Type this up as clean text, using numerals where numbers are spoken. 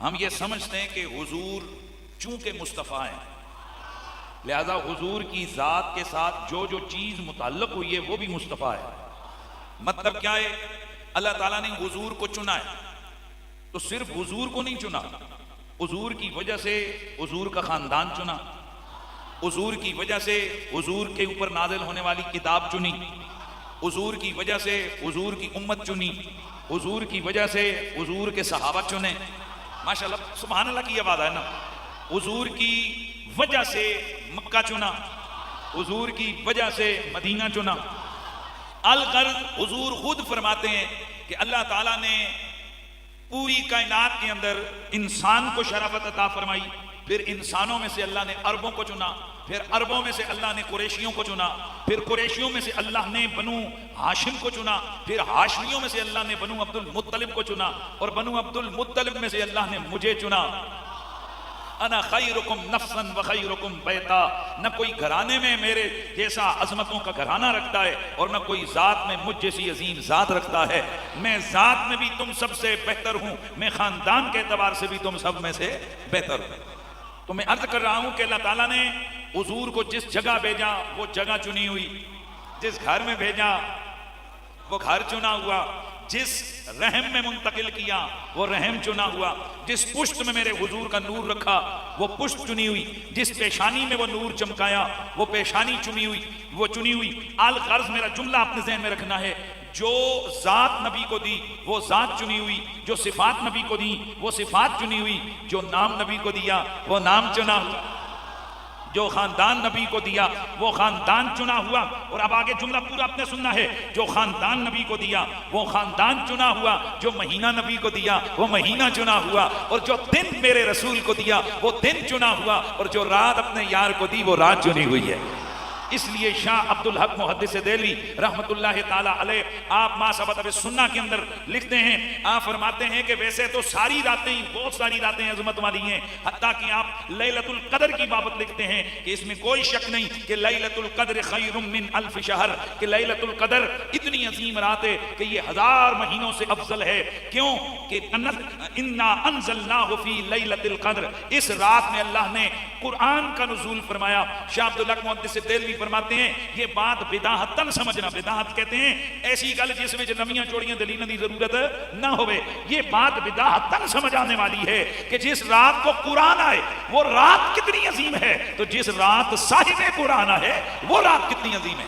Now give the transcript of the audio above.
ہم یہ سمجھتے ہیں کہ حضور چونکہ مصطفیٰ ہیں لہذا حضور کی ذات کے ساتھ جو جو چیز متعلق ہوئی ہے وہ بھی مصطفیٰ ہے. مطلب کیا ہے؟ اللہ تعالیٰ نے حضور کو چنا ہے تو صرف حضور کو نہیں چنا، حضور کی وجہ سے حضور کا خاندان چنا، حضور کی وجہ سے حضور کے اوپر نازل ہونے والی کتاب چنی، حضور کی وجہ سے حضور کی امت چنی، حضور کی وجہ سے حضور کے صحابہ چنے. ماشاءاللہ سبحان اللہ کی یہ بات ہے نا. حضور کی وجہ سے مکہ چنا، حضور کی وجہ سے مدینہ چنا. الغرض حضور خود فرماتے ہیں کہ اللہ تعالیٰ نے پوری کائنات کے اندر انسان کو شرافت عطا فرمائی، پھر انسانوں میں سے اللہ نے عربوں کو چنا، پھر عربوں میں سے اللہ نے قریشیوں کو چنا، پھر قریشیوں میں سے اللہ نے بنو ہاشم کو چنا، پھر ہاشمیوں میں سے اللہ نے بنو عبد المطلب کو چنا، اور بنو عبد المطلب میں سے اللہ نے مجھے چنا. انا خیرکم نفسا و خیرکم بیتا. نہ کوئی گھرانے میں میرے جیسا عظمتوں کا گھرانہ رکھتا ہے اور نہ کوئی ذات میں مجھ جیسی عظیم ذات رکھتا ہے. میں ذات میں بھی تم سب سے بہتر ہوں، میں خاندان کے اعتبار سے بھی تم سب میں سے بہتر ہوں. تو میں عرض کر رہا ہوں کہ اللہ تعالیٰ نے حضور کو جس جگہ بھیجا وہ جگہ چنی ہوئی، جس گھر میں بھیجا وہ گھر چنا ہوا، جس رحم میں منتقل کیا وہ رحم چنا ہوا، جس پشت میں میرے حضور کا نور رکھا وہ پشت چنی ہوئی، جس پیشانی میں وہ نور چمکایا وہ پیشانی چنی ہوئی. الغرض میرا جملہ اپنے ذہن میں رکھنا ہے، جو ذات نبی کو دی وہ ذات چنی ہوئی، جو صفات نبی کو دی وہ صفات چنی ہوئی، جو نام نبی کو دیا وہ نام چنا ہوا، جو خاندان نبی کو دیا وہ خاندان چنا ہوا. اور اب آگے جملہ پورا اپنے سننا ہے، جو خاندان نبی کو دیا وہ خاندان چنا ہوا، جو مہینہ نبی کو دیا وہ مہینہ چنا ہوا، اور جو دن میرے رسول کو دیا وہ دن چنا ہوا، اور جو رات اپنے یار کو دی وہ رات چنی ہوئی ہے. اس لیے شاہ عبد الحق محدث دہلوی رحمت اللہ تعالی علیہ آپ ما ثبت بالسنہ کے اندر لکھتے ہیں، آپ فرماتے ہیں کہ ویسے تو ساری راتیں بہت ساری راتیں عظمت والی ہیں، حتیٰ کہ آپ لیلۃ القدر کی بابت لکھتے ہیں کہ اس میں کوئی شک نہیں کہ لیلۃ القدر خیر من الف شہر، کہ لیلۃ القدر اتنی عظیم رات ہے کہ یہ 1000 مہینوں سے افضل ہے. کیوں کہ انا انزلناہ فی لیلۃ القدر، اس رات میں اللہ نے قرآن کا نزول فرمایا. شاہ عبد الحق محدث دہلوی فرماتے ہیں یہ بات بداہتن سمجھنا، بداہت کہتے ہیں ایسی گل جس میں نمیاں چوڑیاں دلیلاں دی ضرورت نہ ہوئے. یہ بات بداہتن سمجھ آنے والی ہے کہ جس رات کو قرآن آئے وہ رات کتنی عظیم ہے، تو جس رات صاحب قرآن ہے وہ رات کتنی عظیم ہے.